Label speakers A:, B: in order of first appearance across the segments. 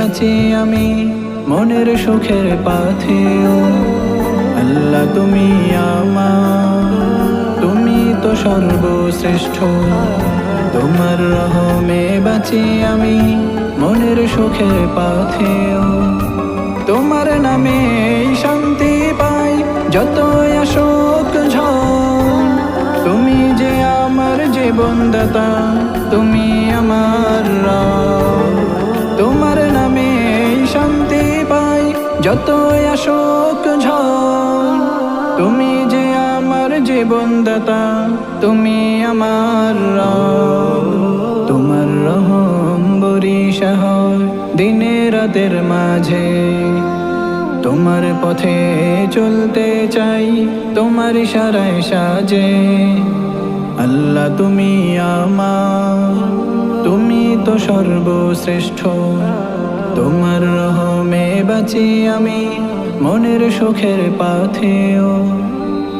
A: বাঁচি আমি মনের সুখের পাথেও। আল্লাহ তুমি আমার, তুমি তো সর্বশ্রেষ্ঠ। তোমার রহমে বাঁচি আমি মনের সুখের পাথেও। তোমার নামে শান্তি পাই যতই আসুক ঝড়। তুমি যে আমার জীবনদাতা, তুমি আমার রব। তোমার নামে শান্তি পাই যতই আসুক ঝড়। তুমি যে আমার জীবনদাতা, তুমি আমার রব। তোমার রহম বরিশা হয় দিনে রাতের মাঝে। তোমার পথে চলতে চাই তোমার ইশারায় সাজে। আল্লাহ তুমি আমার, তুমি তো সর্বশ্রেষ্ঠ। তোমার রহমে বাঁচি আমি মনের সুখের পাথেও।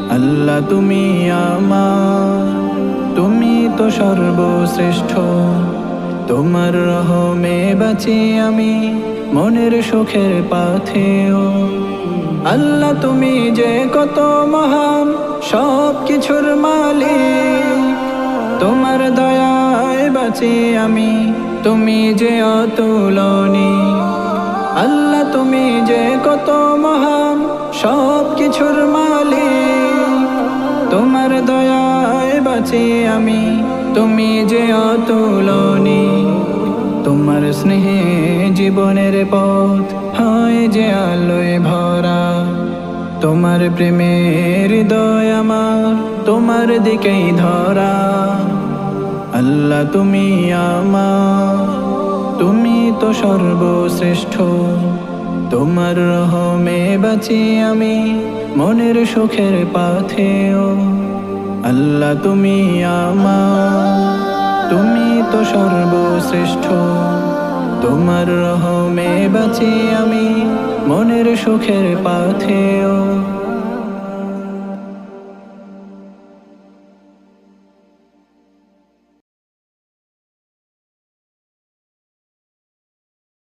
A: আল্লাহ তুমি আমার, তুমি তো সর্বশ্রেষ্ঠ। তোমার রহমে বাঁচি আমি মনের সুখের পাথেও। আল্লাহ তুমি যে কত মহান, সব কিছুর মালিক। তোমার দয়ায় বাঁচি আমি, তুমি যে অতুলনীয়। আল্লাহ তুমি যে কত মহান, সব কিছুর মালিক। তোমার দয়ায় বাঁচি আমি, তুমি যে অতুলনীয়। তোমার স্নেহে জীবনের পথ হয় যে আলোয় ভরা। তোমার প্রেমে হৃদয় আমার তোমার দিকেই ধরা। আল্লাহ তুমি আমার, তুমি তো সর্বশ্রেষ্ঠ। তোমার রহমে বাঁচি আমি মনের সুখের পাথেও। আল্লাহ তুমি আমার, তুমি তো সর্বশ্রেষ্ঠ। তোমার রহমে বাঁচি আমি মনের সুখের পাথেও।